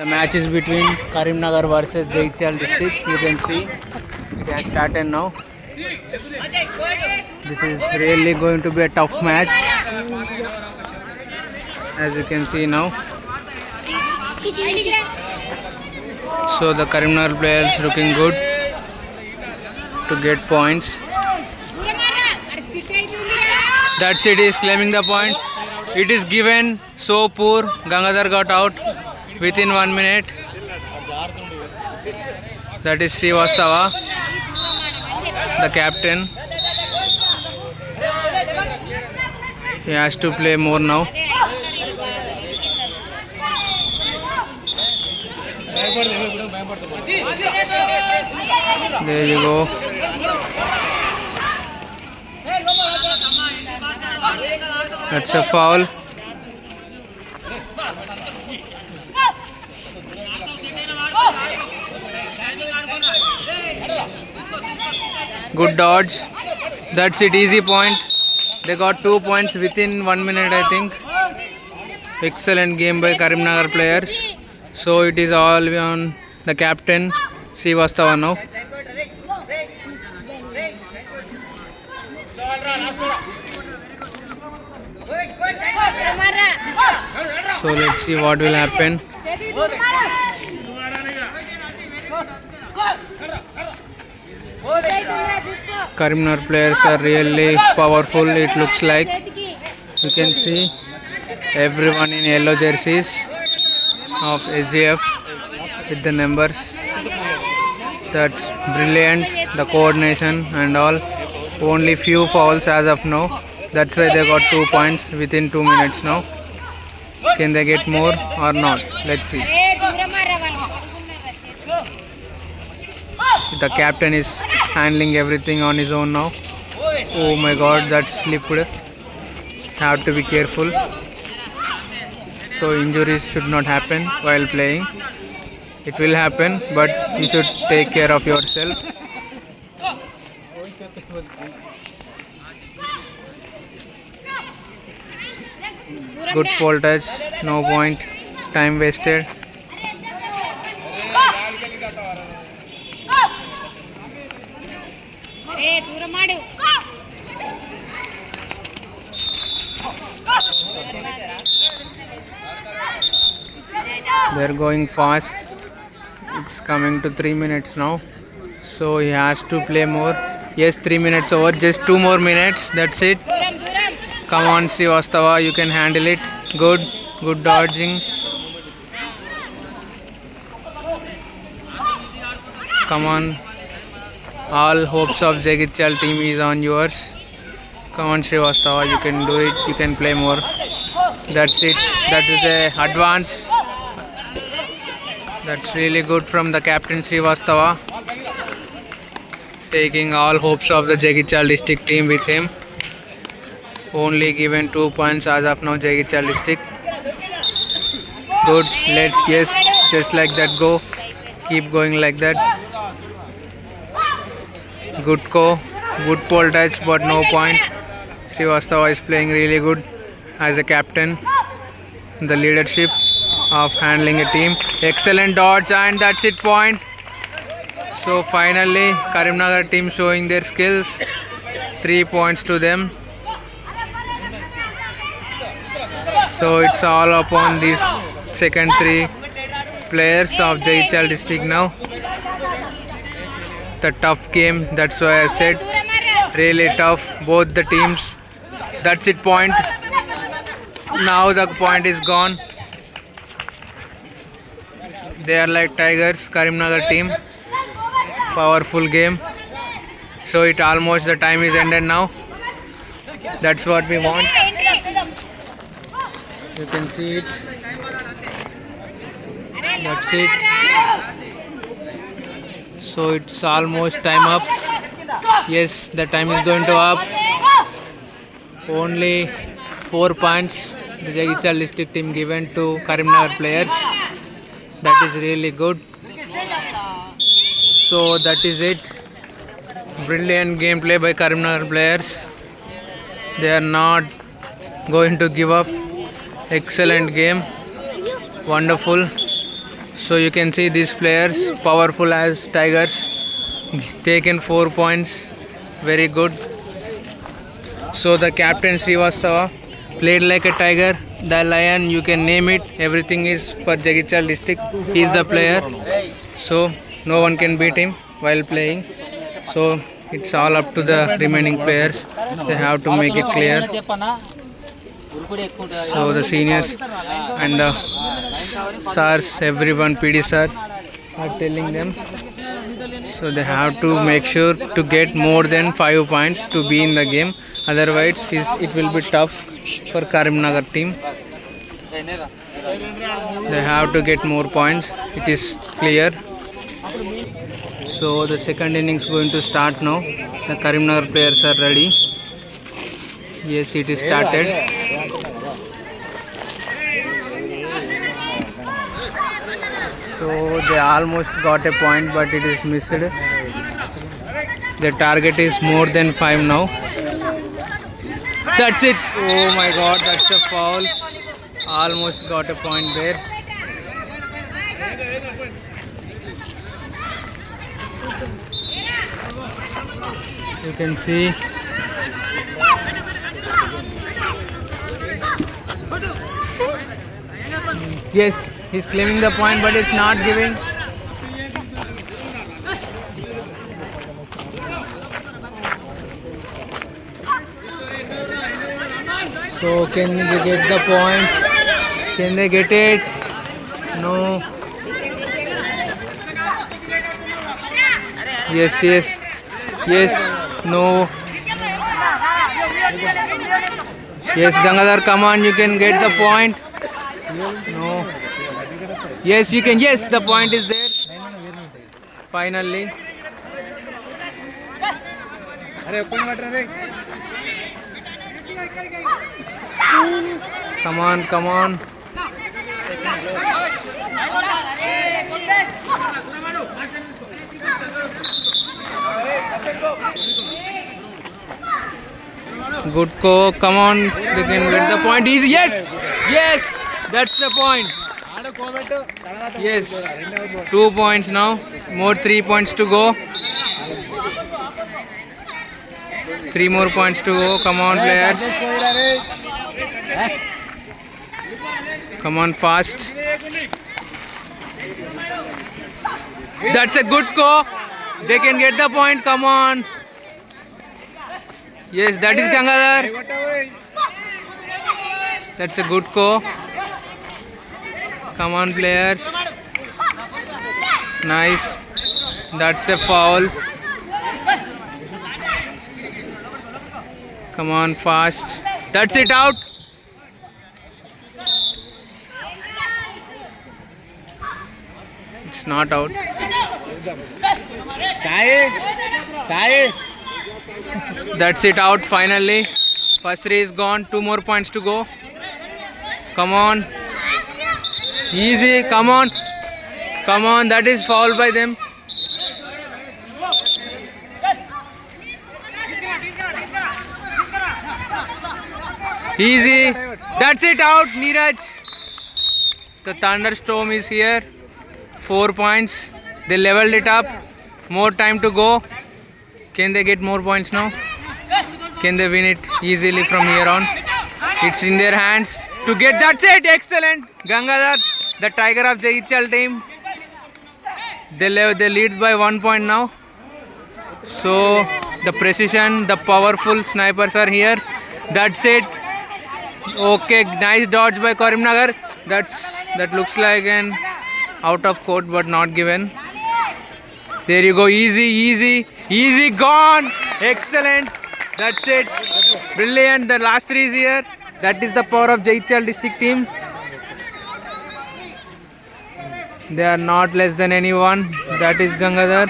The match is between Karimnagar versus Jaichal district. You can see it has started now. This is really going to be a tough match, as you can see now. So the Karimnagar players looking good to get points. That's it, is claiming the point. It is given so poor. Gangadhar got out within 1 minute. That is Srivastava, the captain. He has to play more now. There you go. That's a foul. Good dodge. That's it, easy point. They got 2 points within 1 minute, I think. Excellent game by Karimnagar players. So it is all on the captain, Srivastava now. So let's see what will happen. Karimnagar players are really powerful, it looks like. You can see everyone in yellow jerseys of SGF with the numbers. That's brilliant, the coordination and all. Only few fouls as of now. That's why they got 2 points within 2 minutes now. Can they get more or not? Let's see. The captain is handling everything on his own now. Oh my god, that slipped. Have to be careful. So injuries should not happen while playing. It will happen, but you should take care of yourself. Good pole touch, no point, time wasted. They're going fast. It's coming to 3 minutes now. So he has to play more. Yes, 3 minutes over. Just 2 more minutes. That's it. Come on, Srivastava. You can handle it. Good. Good dodging. Come on. All hopes of Jaichal team is on yours. Come on, Srivastava. You can do it. You can play more. That's it. That is a advance. That's really good from the captain Srivastava. Taking all hopes of the Jaichal district team with him. Only given 2 points as of now, Jaichal district. Good. Yes, just like that go. Keep going like that. Good go. Good pole touch, but no point. Srivastava is playing really good as a captain. The leadership of handling a team. Excellent dodge, and that's it, point. So finally Karimnagar team showing their skills. 3 points to them. So it's all upon these second 3 players of Jaichal district now. The tough game, that's why I said really tough, both the teams. That's it, point. Now the point is gone. They are like tigers, Karimnagar team. Powerful game. So it almost, the time is ended now. That's what we want. You can see it. That's it. So it's almost time up. Yes, the time is going to up. Only 4 points the Jaichal district team given to Karimnagar players. That is really good. So that is it. Brilliant gameplay by Karimnagar players. They are not going to give up. Excellent game. Wonderful. So you can see these players powerful as tigers, taken 4 points, very good. So the captain Srivastava played like a tiger, the lion, you can name it, everything is for Jagichal district. He is the player, so no one can beat him while playing. So it's all up to the remaining players, they have to make it clear. So the seniors and the SARs, everyone, PD SARs are telling them. So they have to make sure to get more than 5 points to be in the game. Otherwise, it will be tough for Karimnagar team. They have to get more points. It is clear. So the second innings going to start now. The Karimnagar players are ready. Yes, it is started. So they almost got a point, but it is missed. The target is more than 5 now. That's it. Oh my God, that's a foul. Almost got a point there. You can see. Yes, he's claiming the point, but it's not giving. So can they get the point? Can they get it? No. Yes, yes, yes, no. Yes, Gangadhar, come on, you can get the point. No. Yes, you can. Yes, the point is there. Finally. Come on, come on. Good go. Come on. They can get the point. Easy. Yes. Yes. That's the point. Yes. 2 points now. More 3 points to go. 3 more points to go. Come on, players. Come on, fast. That's a good go. They can get the point. Come on. Yes, that is Gangadhar. That's a good go. Come on, players. Nice. That's a foul. Come on, fast. That's it, out. It's not out. That's it, out finally. First three is gone. 2 more points to go. Come on. Easy. Come on. Come on. That is foul by them. Easy. That's it, out, Neeraj. The thunderstorm is here. 4 points. They leveled it up. More time to go. Can they get more points now? Can they win it easily from here on? It's in their hands to get. That's it. Excellent. Gangadhar, the tiger of Jagichal team. They lead by 1 point now. So the precision, the powerful snipers are here. That's it. Okay, nice dodge by Karimnagar. That looks like an out of court, but not given. There you go. Easy, easy, easy. Gone. Excellent. That's it. Brilliant. The last 3 is here. That is the power of Jagichal district team. They are not less than anyone. That is Gangadhar.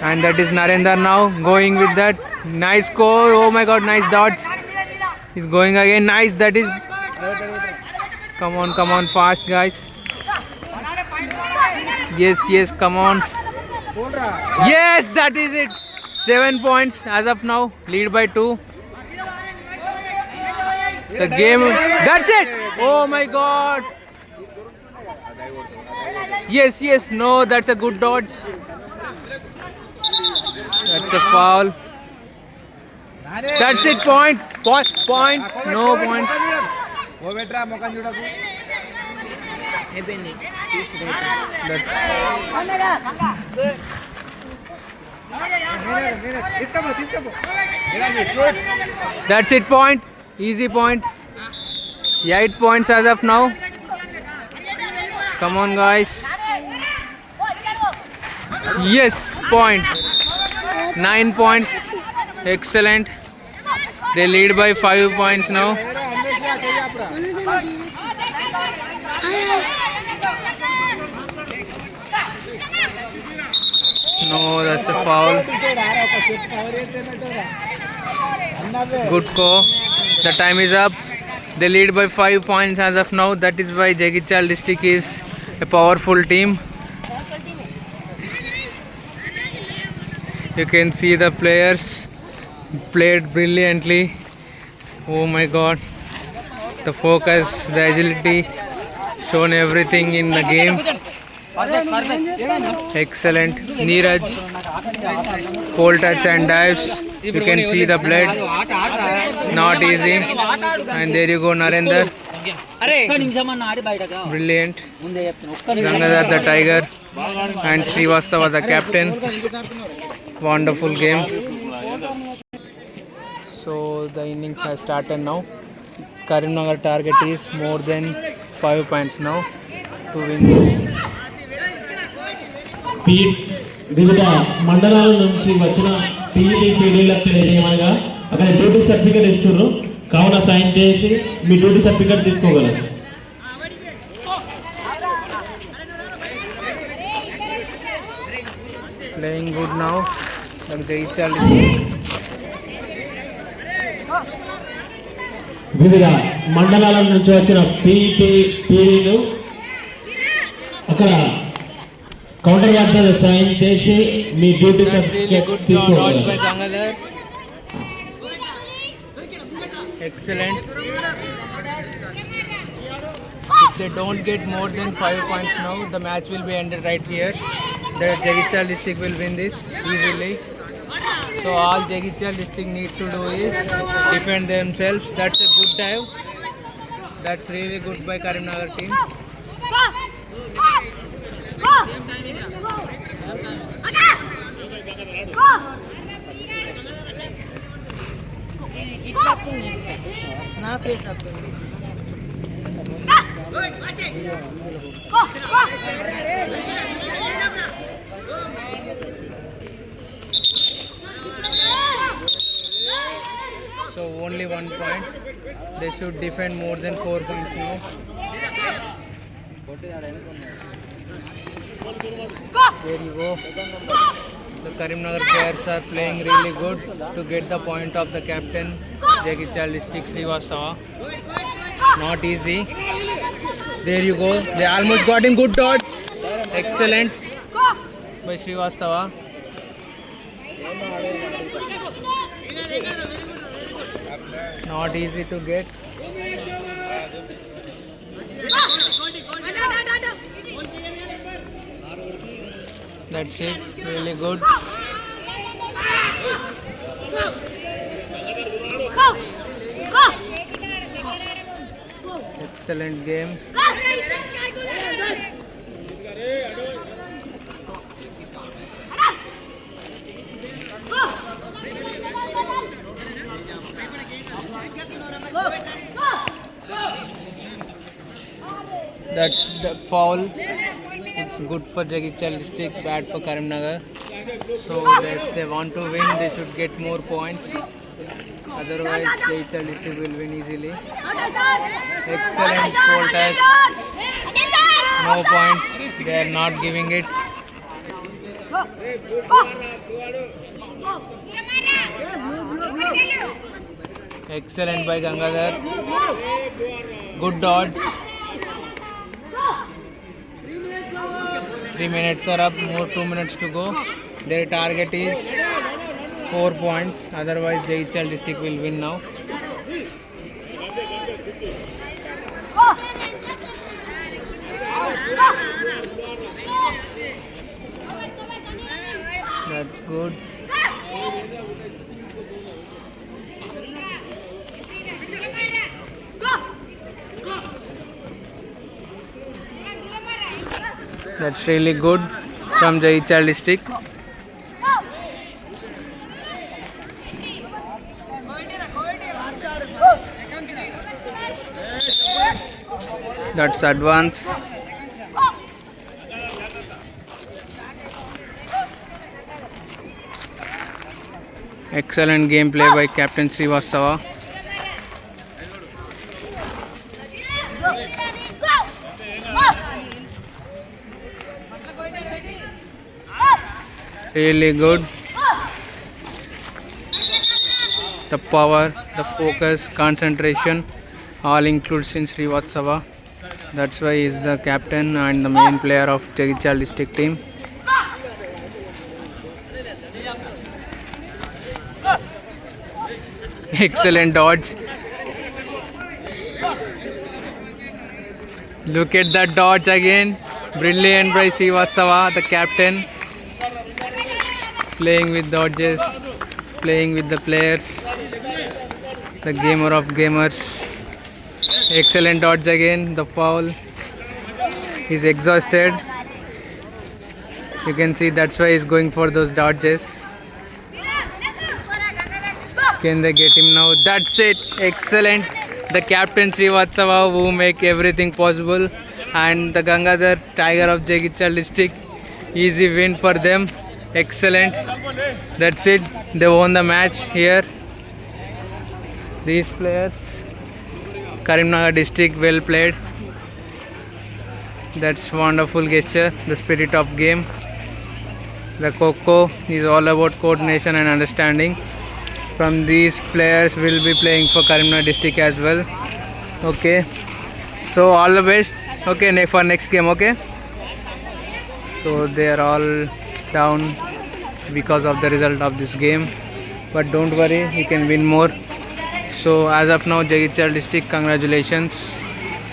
And that is Narendra now going with that. Nice score. Oh my God, nice dodge. He's going again. Nice. That is. Come on, fast, guys. Yes, yes, come on. Yes, that is it. 7 points as of now. Lead by 2. The game. That's it. Oh my God. Yes, yes, no, that's a good dodge. That's a foul. That's it, point. Point. No point. That's it, point. Easy point. 8 points as of now. Come on, guys. Yes, point. 9 points. Excellent. They lead by 5 points now. No, that's a foul. Good call. The time is up. They lead by 5 points as of now. That is why Jagichal district is a powerful team. You can see the players played brilliantly. Oh my god. The focus, the agility, shown everything in the game. Excellent. Neeraj, pole touch and dives. You can see the blood. Not easy. And there you go, Narendra. Brilliant. Gangadhar the tiger. And Srivastava the captain. Wonderful game. So the innings has started now. Karimnagar target is more than 5 points now to win this. వివిధ మండలాల నుంచి వచ్చిన PET పీడీలకు తెలియజేయమనగా అక్కడ duty certificate ఇస్తున్నారు. కావున sign చేసి మీ duty certificate తీసుకోగలరు. Playing good now. వివిధ మండలాల నుంచి వచ్చిన పీఈటీ పీడీలు అక్కడ కౌంటర్ వద్ద సైన్ చేసి మీ డ్యూటీ సర్టిఫికేట్ తీసుకోవాలి. Excellent. If they don't get more than 5 points now, the match will be ended right here. The Jagichal district will win this easily. So all Jagichal district needs to do is defend themselves. That's a good dive. That's really good by Karimnagar team. నా face up So only 1 point. They should defend more than 4 points now. There you go. The Karimnagar players are playing really good to get the point of the captain, Jagichal district Srivastava. Not easy. There you go. They almost got him. Good dodge. Excellent by Srivastava. Not easy to get. That's it. Really good. Excellent game. That's the foul. It's good for Jagichal district, bad for Karimnagar. So if they want to win, they should get more points. Otherwise, Jagichal district will win easily. Excellent pole touch. No point. They are not giving it. Excellent by Gangadhar. Good dodge. 3 minutes are up, more 2 minutes to go. Their target is 4 points. Otherwise, Jagichal district will win now. good. That's really good from Jaichal district. That's advance. Excellent gameplay by Captain Srivastava. Really good. The power, the focus, concentration, all includes in Srivastava. That's why he is the captain and the main player of Jaichal district team. Excellent dodge. Look at that dodge again. Brilliant by Srivastava, the captain. Playing with dodges, playing with the players, the gamer of gamers. Excellent dodge again, the foul. He's exhausted. You can see that's why he's going for those dodges. Can they get him now? That's it. Excellent. The captain Srivastava who make everything possible, and the Gangadhar Tiger of Jaichal district. Easy win for them. Excellent. That's it. They won the match here. These players, Karimnagar district, well played. That's wonderful gesture. The spirit of game. The Coco is all about coordination and understanding. From these players will be playing for Karimnagar district as well. Okay. So all the best. Okay, for next game. Okay. So they are all down because of the result of this game, but don't worry, you can win more. So as of now, Jaichal district, congratulations.